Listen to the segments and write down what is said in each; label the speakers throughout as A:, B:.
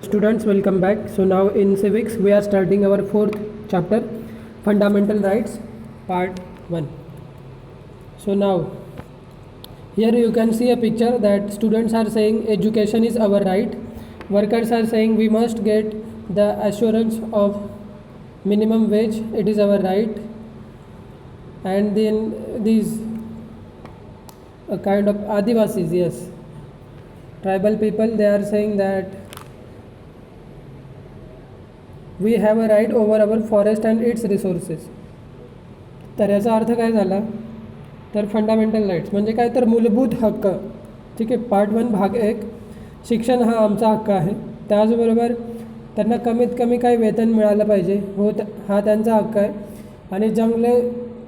A: Students, welcome back. So now in civics we are starting our fourth chapter, fundamental rights, part 1. So now here you can see a picture that students are saying education is our right, workers are saying we must get the assurance of minimum wage, it is our right, and then these a kind of Adivasis, yes, tribal people, they are saying that we have a right over our forest and its resources. तर याचा अर्थ काय झाला, तर fundamental rights म्हणजे काय, तर मूलभूत हक्क. ठीक आहे, पार्ट 1 भाग 1, शिक्षण हा आमचा हक्क आहे. त्याचबरोबर त्यांना कमीत कमी काही वेतन मिळालं पाहिजे, हो हा त्यांचा हक्क आहे. आणि जंगले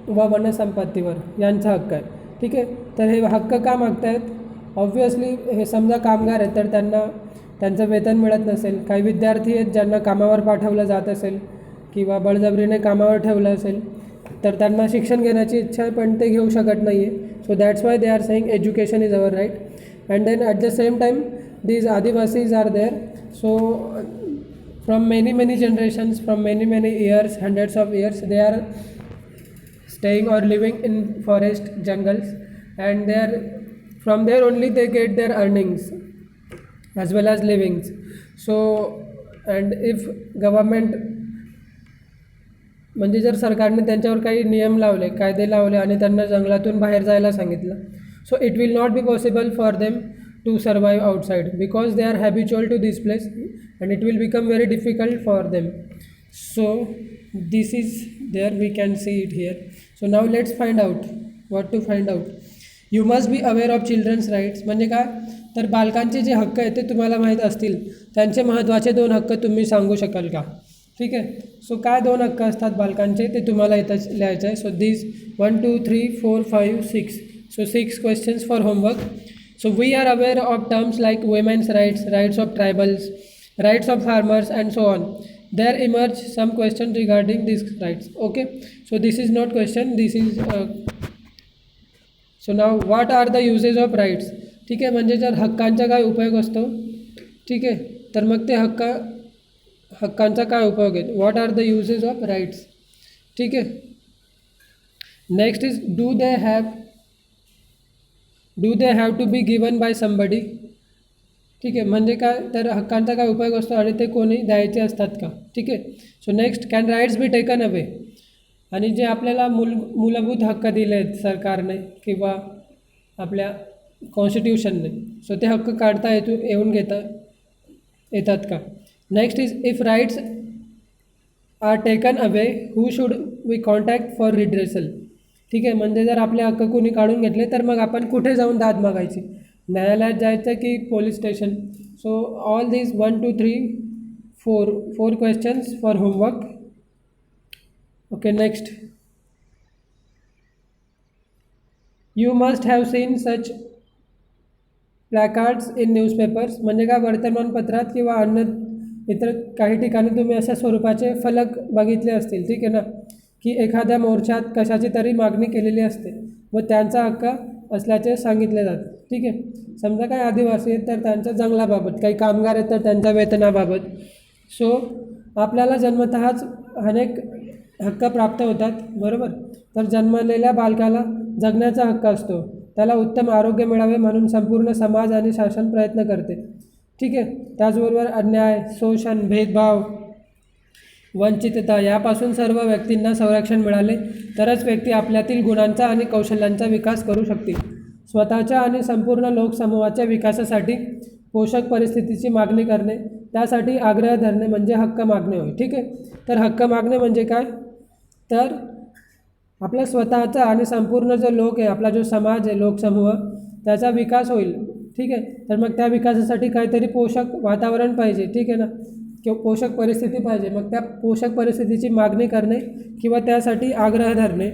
A: व वनसंपत्तीवर यांचा हक्क आहे. ठीक आहे, तर हे हक्क का मागतायत? ऑब्व्हियसली हे समजा कामगार आहेत तर त्यांना त्यांचं वेतन मिळत नसेल, काही विद्यार्थी आहेत ज्यांना कामावर पाठवलं जात असेल किंवा बळजबरीने कामावर ठेवलं असेल तर त्यांना शिक्षण घेण्याची इच्छा आहे पण ते घेऊ शकत नाही आहे. So that's why they are saying education is our right. And then at the same time these adivasis are there. So from many generations, from many years, hundreds of years, they are staying or living in forest jungles, and they are from there only they get their earnings as well as livings. So and if government म्हणजे जर सरकारने त्यांच्यावर काही नियम लावले, कायदे लावले आणि त्यांना जंगलातून बाहेर जायला सांगितलं, so it will not be possible for them to survive outside because they are habitual to this place and it will become very difficult for them. So this is there, we can see it here. So now let's find out what to find out. You must be aware of children's rights. म्हणजे काय, तर बालकांचे जे हक्क आहेत ते तुम्हाला माहीत असतील. त्यांचे महत्त्वाचे 2 हक्क तुम्ही सांगू शकाल का? ठीक आहे, सो काय 2 हक्क असतात बालकांचे ते तुम्हाला इथं लिहायचं आहे. So this 1 2 3 4 5 6. So 6 questions for homework. So we are aware of terms like women's rights, rights of tribals, rights of farmers and so on. There emerge some questions regarding these rights. Okay, so this is not question, this is so now what are the uses of rights? ठीक आहे, म्हणजे जर हक्कांचा काय उपयोग असतो, ठीक आहे, तर मग ते हक्कांचा काय उपयोग आहे, what are the uses of rights. ठीक आहे, next is do they have to be given by somebody. ठीक आहे, म्हणजे काय, तर हक्कांचा काय उपयोग असतो आणि ते कोणी द्यायचे असतात का. ठीक आहे, so next, can rights be taken away. आणि जे आपल्याला मूलभूत हक्क दिले आहेत सरकारने किंवा आपल्या कॉन्स्टिट्यूशनने, सो ते हक्क काढता येतात का. Next is if rights are taken away who should we contact for redressal. ठीक आहे, म्हणजे जर आपले हक्क कोणी काढून घेतले तर मग आपण कुठे जाऊन दाद मागायची, न्यायालयात जायचं की police station. So all this 1 2 3 4 questions for homework. Okay, next, you must have seen such placards in newspapers. म्हणजे काय, वर्तमानपत्रात किंवा अन्य इतर काही ठिकाणी तुम्ही अशा स्वरूपाचे फलक बघितले असतील. ठीक आहे ना, की एखाद्या मोर्चात कशाची तरी मागणी केलेली असते व त्यांचा हक्क असल्याचे सांगितले जाते. ठीक आहे, समजा काही आदिवासी आहेत तर त्यांच्या जंगलाबाबत, काही कामगार आहेत तर त्यांच्या वेतनाबाबत. सो आपल्याला जन्मतःच अनेक हक्क प्राप्त होतात, बरोबर. तर जन्मलेल्या बालकाला जगण्याचा हक्क असतो, त्याला उत्तम आरोग्य मिळावे म्हणून संपूर्ण समाज आणि शासन प्रयत्न करते. ठीक आहे, त्याचबरोबर अन्याय, शोषण, भेदभाव, वंचितता यापासून सर्व व्यक्तींना संरक्षण मिळाले तरच व्यक्ती आपल्यातील गुणांचा आणि कौशल्यांचा विकास करू शकतील. स्वतःच्या आणि संपूर्ण लोकसमूहाच्या विकासासाठी पोषक परिस्थितीची मागणी करणे, त्यासाठी आग्रह धरणे म्हणजे हक्क मागणे होय. ठीक आहे, तर हक्क मागणे म्हणजे काय, तर आपला स्वतःचा आणि संपूर्ण जो लोक आहे, आपला जो समाज आहे, लोकसमूह, त्याचा विकास होईल. ठीक आहे, तर मग त्या विकासासाठी काहीतरी पोषक वातावरण पाहिजे. ठीक आहे ना, किंवा पोषक परिस्थिती पाहिजे. मग त्या पोषक परिस्थितीची मागणी करणे किंवा त्यासाठी आग्रह धरणे,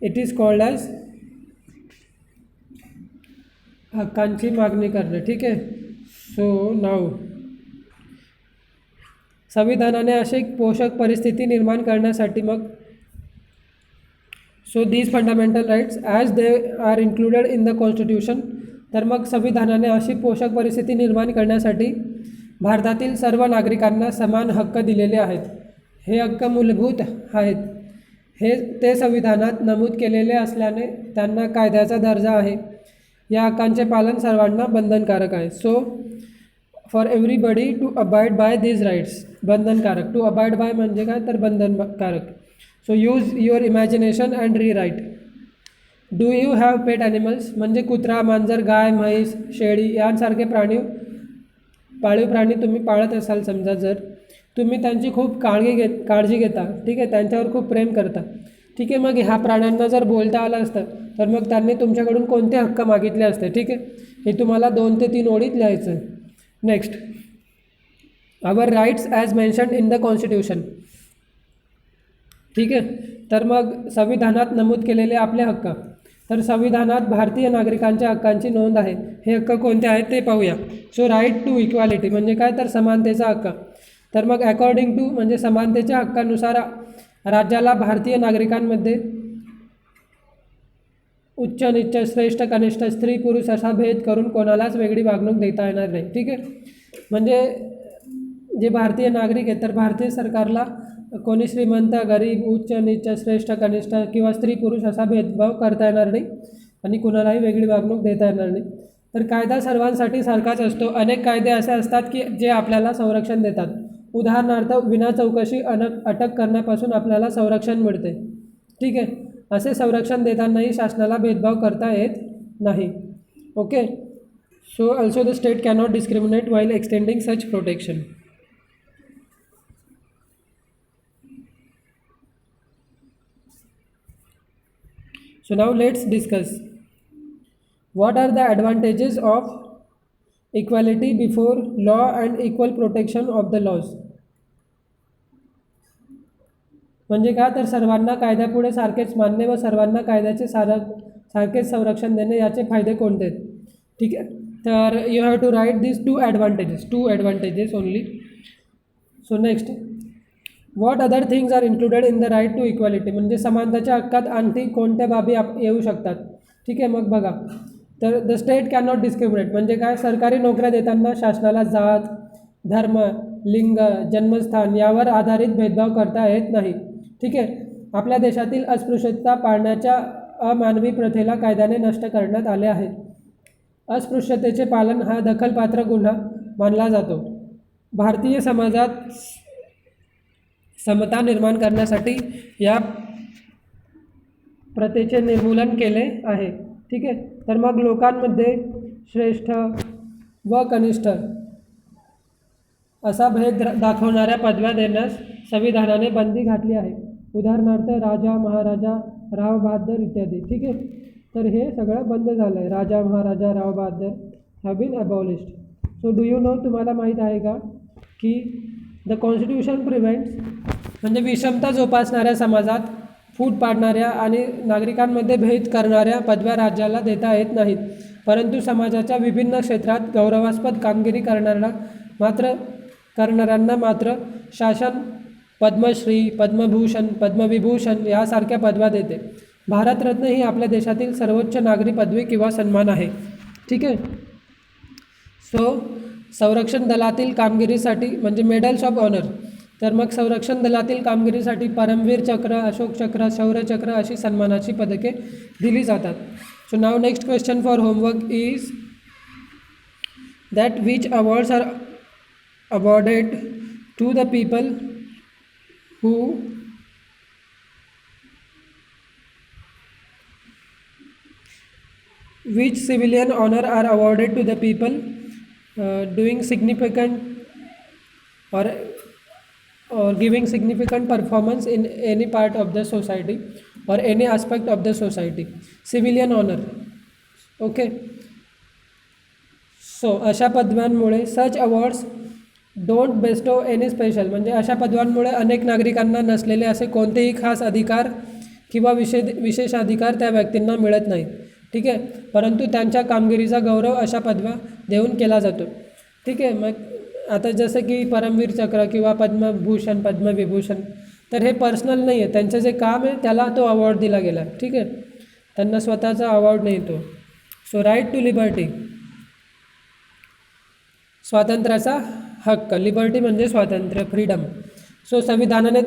A: इट इज कॉल्ड ॲज हक्कांची मागणी करणे. ठीक आहे, सो नाव संविधानाने अशी पोषक परिस्थिती निर्माण करण्यासाठी मग so these fundamental rights as they are included in the constitution. तर मग संविधानाने अशी पोषक परिस्थिती निर्माण करण्यासाठी भारतातील सर्व नागरिकांना समान हक्क दिलेले आहेत. हे हक्क मूलभूत आहेत. हे ते संविधानात नमूद केलेले असल्याने त्यांना कायद्याचा दर्जा आहे. या हक्कांचे पालन सर्वांना बंधनकारक आहे. So for everybody to abide by these rights. बंधनकारक. टू अबाइड बाय म्हणजे काय तर बंधनकारक. So use your imagination and rewrite. Do you have pet animals म्हणजे कुत्रा, मांजर, गाय, म्हैस, शेळी यांसारखे पाळीव प्राणी तुम्ही पाळत असाल. समजा जर तुम्ही त्यांची खूप काळजी घेता, ठीक आहे, त्यांच्यावर खूप प्रेम करता, ठीक आहे. मग ह्या प्राण्यांना जर बोलता आलं असतं तर मग त्यांनी तुमच्याकडून कोणते हक्क मागितले असते, ठीक आहे. हे तुम्हाला 2 ते 3 ओळीत लिहायचं आहे. Next, our rights as mentioned in the constitution. ठीक आहे. तर मग संविधानात नमूद केलेले आपले हक्क. तर संविधानात भारतीय नागरिकांच्या हक्कांची नोंद आहे. हे हक्क कोणते आहेत ते पाहूया. सो राईट टू इक्वॅलिटी म्हणजे काय तर समानतेचा हक्क. तर मग अकॉर्डिंग टू म्हणजे समानतेच्या हक्कानुसार राज्याला भारतीय नागरिकांमध्ये उच्च नीच, श्रेष्ठ कनिष्ठ, स्त्री पुरुष असा भेद करून कोणालाच वेगळी वागणूक देता येणार नाही. ठीक आहे. म्हणजे जे भारतीय नागरिक आहेत तर भारतीय सरकारला कोणी श्रीमंत, गरीब, उच्च नीच, श्रेष्ठ कनिष्ठ किंवा स्त्री पुरुष असा भेदभाव करता येणार नाही आणि कुणालाही वेगळी वागणूक देता येणार नाही. तर कायदा सर्वांसाठी सारखाच असतो. अनेक कायदे असे असतात की जे आपल्याला संरक्षण देतात. उदाहरणार्थ विना चौकशी अटक करण्यापासून आपल्याला संरक्षण मिळते. ठीक आहे. असे संरक्षण देतानाही शासनाला भेदभाव करता येत नाही. Okay. So also the state cannot discriminate while extending such protection. So now let's discuss what are the advantages of equality before law and equal protection of the laws. म्हणजे काय तर सर्वांना कायद्यापुढे सारखेच मानणे व सर्वांना कायद्याचे सारखेच संरक्षण देणे याचे फायदे कोणते आहेत. ठीक आहे. तर you have to write this two advantages only. So next, what other things are included in the right to equality म्हणजे समानतेच्या हक्कात आणखी कोणत्या बाबी येऊ शकतात. ठीक आहे. मग बघा, तर द स्टेट कॅनॉट डिस्क्रिमिनेट म्हणजे काय सरकारी नोकऱ्या देताना शासनाला जात, धर्म, लिंग, जन्मस्थान यावर आधारित भेदभाव करता येत नाही. ठीक आहे. आपल्या देशातील अस्पृश्यता पाळण्याच्या अमानवी प्रथेला कायद्याने नष्ट करण्यात आले आहे. अस्पृश्यतेचे पालन हा दखलपात्र गुन्हा मानला जातो. भारतीय समाजात समता निर्माण करण्यासाठी या प्रथेचे निर्मूलन केले आहे. ठीक आहे. तर मग लोकांमध्ये श्रेष्ठ व कनिष्ठ असा भेद दाखवणाऱ्या पदव्या देण्यास संविधानाने बंदी घातली आहे. उदाहरणार्थ राजा, महाराजा, राव बहादर इत्यादी. ठीक आहे. तर हे सगळं बंद झालं आहे. राजा, महाराजा, राव बहादर have been abolished. So do you know तुम्हाला माहीत आहे का की द कॉन्स्टिट्यूशन प्रिव्हेंट्स म्हणजे विषमता जोपासणाऱ्या समाजात फूट पाडणाऱ्या आणि नागरिकांमध्ये भेद करणाऱ्या पदव्या राज्याला देता येत नाहीत. परंतु समाजाच्या विभिन्न क्षेत्रात गौरवास्पद कामगिरी करणाऱ्यांना मात्र शासन पद्मश्री, पद्मभूषण, पद्मविभूषण यासारख्या पदव्या देते. भारतरत्न ही आपल्या देशातील सर्वोच्च नागरी पदवी किंवा सन्मान आहे. ठीक आहे. सो संरक्षण दलातील कामगिरीसाठी म्हणजे मेडल्स ऑफ ऑनर. तर मग संरक्षण दलातील कामगिरीसाठी परमवीर चक्र, अशोक चक्र, शौर्य चक्र अशी सन्मानाची पदके दिली जातात. So now next question for homework is that which awards are awarded to the people who which civilian honor are awarded to the people doing significant or giving significant performance in any part of the society or any aspect of the society. Civilian honor. Okay. So अशा पदव्यांमुळे such awards don't bestow any special म्हणजे अशा पदव्यांमुळे अनेक नागरिकांना नसलेले असे कोणतेही खास अधिकार किंवा विशेष अधिकार त्या व्यक्तींना मिळत नाहीत. ठीक आहे. परंतु त्यांच्या कामगिरीचा गौरव अशा पदव्या देऊन केला जातो. ठीक आहे. मग आता जसं की परमवीर चक्र किंवा पद्मभूषण, पद्मविभूषण तर हे पर्सनल नाही आहे. त्यांचं जे काम आहे त्याला तो अवॉर्ड दिला गेला. ठीक आहे. त्यांना स्वतःचा अवॉर्ड नाही तो. सो राईट टू लिबर्टी स्वातंत्र्याचा हक्क, लिबर्टी म्हणजे स्वातंत्र्य, फ्रीडम. सो संविधानाने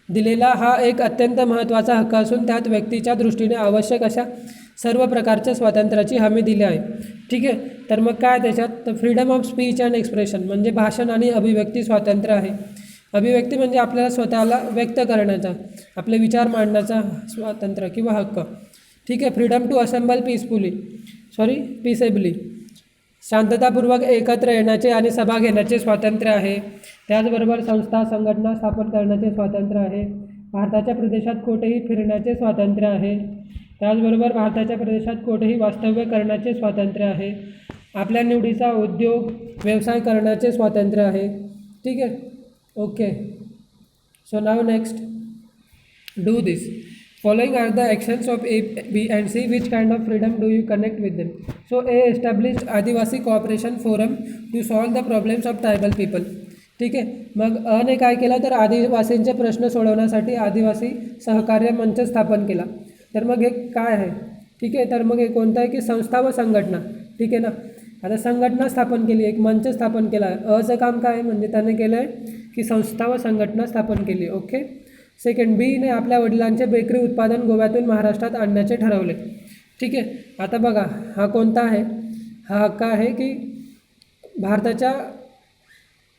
A: दिलेला हा एक अत्यंत महत्त्वाचा हक्क असून त्यात व्यक्तीच्या दृष्टीने आवश्यक अशा सर्व प्रकारच्या स्वातंत्र्याची हमी दिली आहे. ठीक आहे. तर मग काय त्याच्यात, तर freedom of speech and expression म्हणजे भाषण आणि अभिव्यक्ती स्वातंत्र्य आहे. अभिव्यक्ती म्हणजे आपल्याला स्वतःला व्यक्त करण्याचा, आपले विचार मांडण्याचा स्वातंत्र्य किंवा हक्क. ठीक आहे. फ्रीडम टू असेंबल पीसेबली, शांततापूर्वक एकत्र येण्याचे आणि सभा घेण्याचे स्वातंत्र्य आहे. त्याचबरोबर संस्था संघटना स्थापन करण्याचे स्वातंत्र्य आहे. भारताच्या प्रदेशात कोठेही फिरण्याचे स्वातंत्र्य आहे. त्याचबरोबर भारताच्या प्रदेशात कोठेही वास्तव्य करण्याचे स्वातंत्र्य आहे. आपल्या निवडीचा उद्योग व्यवसाय करण्याचे स्वातंत्र्य आहे. ठीक आहे. Okay. So now next, do this. Following are the actions of A, B and C. Which kind of freedom do you connect with them? So A established Adivasi Cooperation Forum to solve the problems of tribal people. ठीक आहे. मग अने काय केलं तर आदिवासींचे प्रश्न सोडवण्यासाठी आदिवासी सहकार्य मंच स्थापन केला. तर मग हे काय आहे? ठीक आहे. तर मग हे कोणतं आहे की संस्था व संघटना. ठीक आहे ना. आता संघटना स्थापन केली, एक मंच स्थापन केला आहे. अचं काम काय म्हणजे त्याने केलं आहे की संस्था व संघटना स्थापन केली. ओके. सेकंड, बीने आपल्या वडिलांचे बेकरी उत्पादन गोव्यातून महाराष्ट्रात आणण्याचे ठरवले. ठीक आहे. आता बघा हा कोणता आहे, हा हक्क आहे की भारताच्या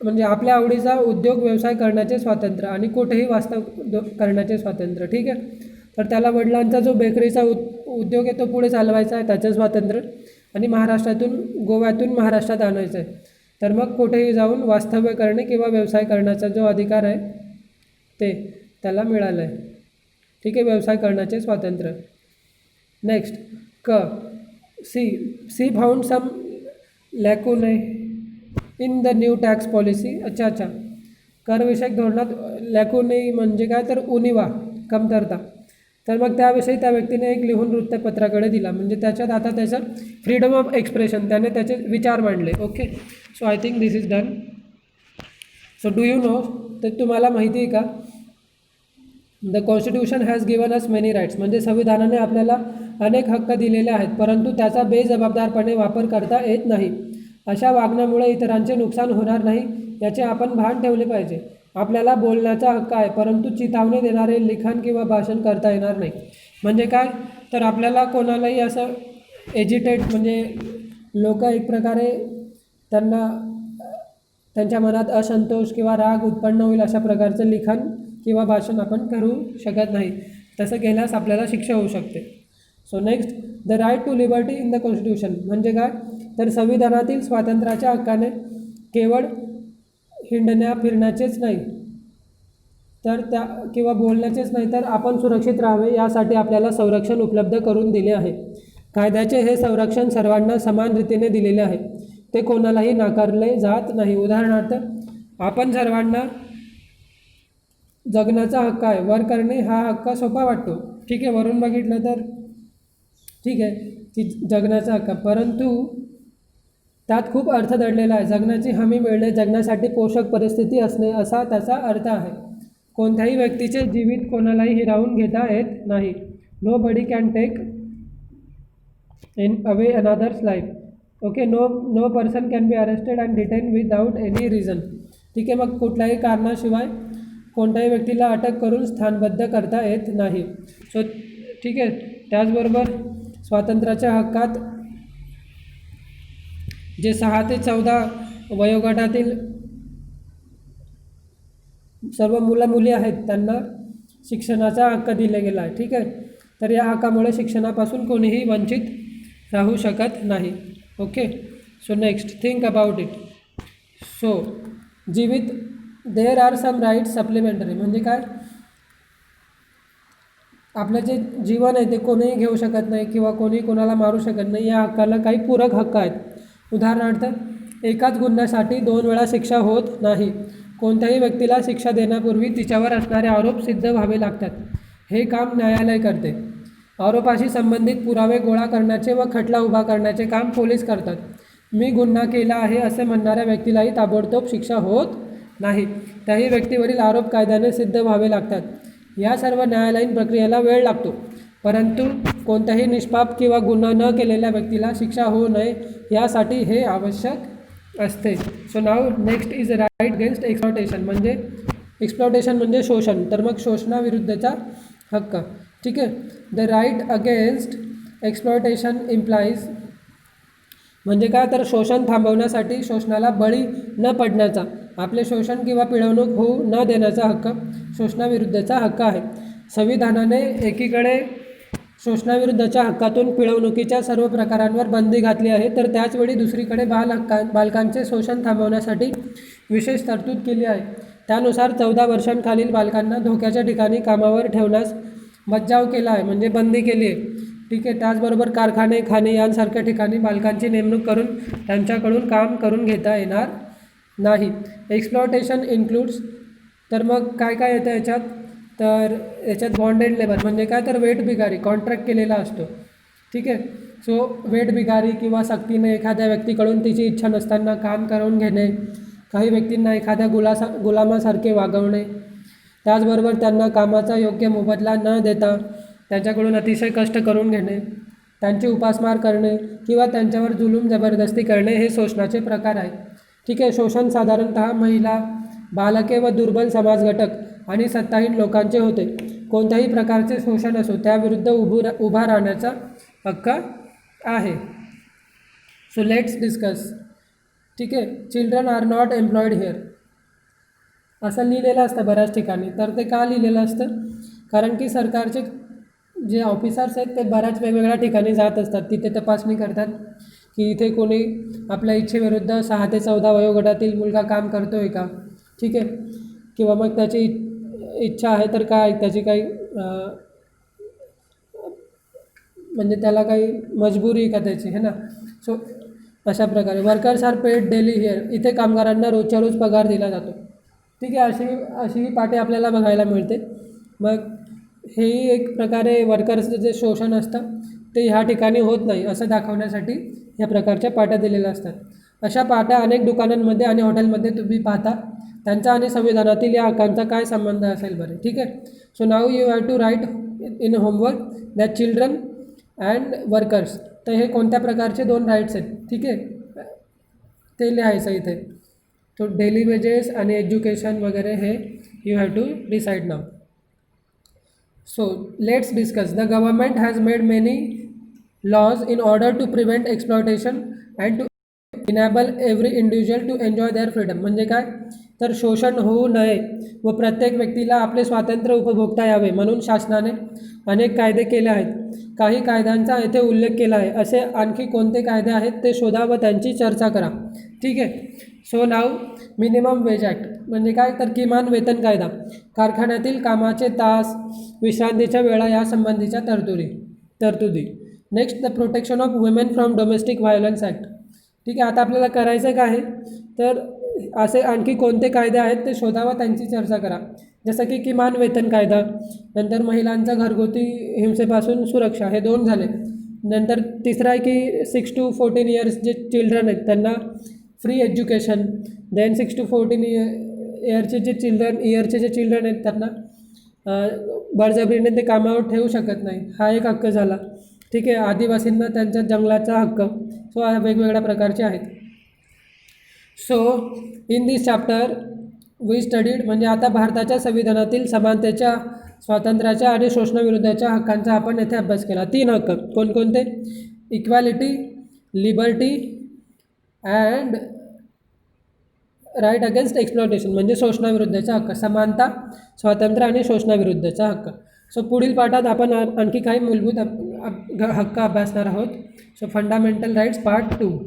A: म्हणजे आपल्या आवडीचा उद्योग व्यवसाय करण्याचे स्वातंत्र्य आणि कुठेही वास्तव करण्याचे स्वातंत्र्य. ठीक आहे. तर त्याला वडिलांचा जो बेकरीचा उद्योग आहे तो पुढे चालवायचा आहे, त्याचं स्वातंत्र्य, आणि गोव्यातून महाराष्ट्रात आणायचं आहे. तर मग कुठेही जाऊन वास्तव्य करणे किंवा व्यवसाय करण्याचा जो अधिकार आहे ते त्याला मिळालं आहे. ठीक आहे. व्यवसाय करण्याचे स्वातंत्र्य. Next, see found some lacunae in the new tax policy. अच्छा, करविषयक धोरणात लॅकुने म्हणजे काय तर उणिवा, कमतरता. तर मग त्याविषयी त्या व्यक्तीने एक लिहून वृत्तपत्राकडे दिला. म्हणजे त्याच्यात आता त्याचं फ्रीडम ऑफ एक्सप्रेशन, त्याने त्याचे विचार मांडले. Okay. So I think this is done. So do you know, तर तुम्हाला माहिती आहे का, the constitution has given us many rights. म्हणजे संविधानाने आपल्याला अनेक हक्क दिलेले आहेत, परंतु त्याचा बेजबाबदारपणे वापर करता येत नाही. अशा वागण्यामुळे इतरांचे नुकसान होणार नाही याचे आपण भान ठेवले पाहिजे. आपल्याला बोलण्याचा हक्क आहे, परंतु चितावणी देणारे लिखाण किंवा भाषण करता येणार नाही. म्हणजे काय तर आपल्याला कोणालाही असं एजिटेट म्हणजे लोक एक प्रकारे त्यांच्या मनात असंतोष किंवा राग उत्पन्न होईल अशा प्रकारचं लिखाण किंवा भाषण आपण करू शकत नाही. तसं केल्यास आपल्याला शिक्षा होऊ शकते. So next, the right to liberty in the constitution म्हणजे काय तर संविधानातील स्वातंत्र्याच्या हक्काने केवळ हिंडण्या फिरण्याचेच नाही तर किंवा बोलण्याचेच नाही तर आपण सुरक्षित राहावे यासाठी आपल्याला संरक्षण उपलब्ध करून दिले आहे. कायद्याचे हे संरक्षण सर्वांना समान रीतीने दिलेले आहे, ते कोणालाही नाकारले जात नाही. उदाहरणार्थ, आपण सर्वांना जगण्याचा हक्क आहे. वर करणे हा हक्क सोपा वाटतो. ठीक आहे. वरून बघितलं तर ठीक आहे की जगण्याचा हक्क, परंतु त्यात खूप अर्थ दडलेला आहे. जगण्याची हमी मिळणे, जगण्यासाठी पोषक परिस्थिती असणे असा त्याचा अर्थ आहे. कोणत्याही व्यक्तीचे जीवित कोणालाही हिरावून घेता येत नाही. Nobody can take in away another's life. Okay. No person can be arrested and detain without any reason. ठीक आहे. मग कुठल्याही कारणाशिवाय कोणत्याही व्यक्तीला अटक करून स्थानबद्ध करता येत नाही. सो ठीक आहे. त्याचबरोबर स्वातंत्र्याच्या हक्कात जे 6 ते 14 वयोगटातील सर्व मुली आहेत त्यांना शिक्षणाचा हक्क दिला गेला आहे. ठीक आहे. तर या हक्कामुळे शिक्षणापासून कोणीही वंचित राहू शकत नाही. Okay. So next, think about it. So जीवित there are some rights supplementary म्हणजे काय आपलं जे जीवन आहे ते कोणीही घेऊ शकत नाही किंवा कोणी कोणाला मारू शकत नाही. या हक्काला काही पूरक हक्क आहेत. उदाहरणार्थ, एकाच गुन्ह्यासाठी 2 वेळा शिक्षा होत नाही. कोणत्याही व्यक्तीला शिक्षा देण्यापूर्वी तिच्यावर असणारे आरोप सिद्ध व्हावे लागतात. हे काम न्यायालय करते. आरोपाशी संबंधित पुरावे गोळा करण्याचे व खटला उभा करण्याचे काम पोलीस करतात. मी गुन्हा केला आहे असे म्हणणाऱ्या व्यक्तीलाही ताबडतोब शिक्षा होत नाही. त्याही व्यक्तीवरील आरोप कायद्याने सिद्ध व्हावे लागतात. या सर्व न्यायालयीन प्रक्रियेला वेळ लागतो, परंतु कोणत्याही निष्पाप किंवा गुन्हा न केलेल्या व्यक्तीला शिक्षा होऊ नये यासाठी हे आवश्यक असते. So now next is right against exploitation. म्हणजे एक्सप्लॉटेशन म्हणजे शोषण, तर मग शोषणाविरुद्धचा हक्क. ठीक आहे. The right against exploitation implies म्हणजे काय, तर शोषण थांबवण्यासाठी शोषणाला बळी न पडण्याचा, आपले शोषण किंवा पिळवणूक होऊ न देण्याचा हक्क शोषणाविरुद्धचा हक्क आहे. संविधानाने एकीकडे शोषणाविरुद्धच्या हक्कातून पिळवणुकीच्या सर्व प्रकारांवर बंदी घातली आहे, तर त्याचवेळी दुसरीकडे बालकांचे शोषण थांबवण्यासाठी विशेष तरतूद केली आहे. त्यानुसार 14 वर्षांखालील बालकांना धोक्याच्या ठिकाणी कामावर ठेवण्यास मज्जाव केला आहे, म्हणजे बंदी केली आहे. ठीक आहे. त्याचबरोबर कारखाने, खाणे यांसारख्या ठिकाणी बालकांची नेमणूक करून त्यांच्याकडून काम करून घेता येणार नाही. एक्सप्लॉटेशन इन्क्लूड्स, तर मग काय काय येतं याच्यात, तर याच्यात बॉन्डेड लेबर म्हणजे काय, तर वेठ बिगारी, कॉन्ट्रॅक्ट केलेला असतो. ठीक आहे. सो वेठ बिगारी किंवा सक्तीने एखाद्या व्यक्तीकडून तिची इच्छा नसताना काम करून घेणे, काही व्यक्तींना एखाद्या गुलामासारखे वागवणे, त्याचबरोबर त्यांना कामाचा योग्य मोबदला न देता त्यांच्याकडून अतिशय कष्ट करून घेणे, त्यांची उपासमार करणे किंवा त्यांच्यावर जुलूम जबरदस्ती करणे हे शोषणाचे प्रकार आहेत. ठीक आहे. शोषण साधारणतः महिला, बालके व दुर्बल समाज घटक आणि सत्ताहीन लोकांचे होते. कोणत्याही प्रकारचे शोषण असो त्याविरुद्ध उभा राहण्याचा हक्क आहे. So let's discuss. ठीक आहे. Children are not employed here असं लिहिलेलं असतं बऱ्याच ठिकाणी. तर ते का लिहिलेलं असतं, कारण की सरकारचे जे ऑफिसर्स आहेत ते बऱ्याच वेगवेगळ्या ठिकाणी जात असतात, तिथे तपासणी करतात की इथे कोणी आपल्या इच्छेविरुद्ध 6 ते 14 वयोगटातील मुलगा काम करतो आहे का. ठीक आहे. किंवा मग त्याची इच्छा आहे तर काय, त्याची काही म्हणजे त्याला काही मजबुरी आहे का त्याची, है ना. सो अशा प्रकारे workers are paid daily here, इथे कामगारांना रोजच्या रोज पगार दिला जातो. ठीक आहे. अशी पाटे आपल्याला बघायला मिळते. मग हेही एक प्रकारे वर्कर्सचं जे शोषण असतं ते ह्या ठिकाणी होत नाही असं दाखवण्यासाठी ह्या प्रकारच्या पाट्या दिलेल्या असतात. अशा पाट्या अनेक दुकानांमध्ये आणि हॉटेलमध्ये तुम्ही पाहता. त्यांचा आणि संविधानातील या हक्कांचा काय संबंध असेल बरे. ठीक आहे. So now you have to write in homework that children and workers. तर हे कोणत्या प्रकारचे 2 राईट्स आहेत. ठीक आहे. ते लिहायचं इथे. तो डेली वेजेस आणि एज्युकेशन वगैरे हे you have to decide now. So let's discuss. The government has made many laws in order to prevent exploitation and to enable every individual to enjoy their freedom. म्हणजे काय, तर शोषण होऊ नये व प्रत्येक व्यक्तीला आपले स्वातंत्र्य उपभोगता यावे म्हणून शासनाने अनेक कायदे केले आहेत. काही कायद्यांचा येथे उल्लेख केला आहे. असे आणखी कोणते कायदे आहेत ते शोधा व त्यांची चर्चा करा. ठीक आहे. सो नाव मिनिमम वेज ॲक्ट म्हणजे काय, तर किमान वेतन कायदा, कारखान्यातील कामाचे तास, विश्रांतीच्या वेळा यासंबंधीच्या तरतुदी. Next the protection of women from domestic violence act. ठीक आहे. आता आपल्याला करायचं काय आहे, तर असे आणखी कोणते कायदे आहेत ते शोधा व त्यांची चर्चा करा. जसं की किमान वेतन कायदा, नंतर महिलांचा घरगुती हिंसेपासून सुरक्षा, हे 2 झाले. नंतर तिसरा आहे की 6 to 14 इयर्स जे चिल्ड्रन आहेत त्यांना फ्री एज्युकेशन. देन 6 to 14 इयरचे जे चिल्ड्रन आहेत त्यांना बळजबरीने ते कामावर ठेवू शकत नाही, हा एक हक्क झाला. ठीक आहे. आदिवासींना त्यांच्या जंगलाचा हक्क. सो वेगवेगळ्या प्रकारचे आहेत. So in this chapter we studied म्हणजे आता भारताच्या संविधानातील समानतेच्या, स्वातंत्र्याच्या आणि शोषणाविरुद्धच्या हक्कांचा आपण येथे अभ्यास केला. 3 हक्क कोणकोणते, equality, liberty and right against exploitation म्हणजे शोषणाविरुद्धचा हक्क, समानता, स्वातंत्र्य आणि शोषणाविरुद्धचा हक्क. सो पुढील पाठात आपण आणखी काही मूलभूत हक्क अभ्यासणार आहोत. So fundamental rights part 2.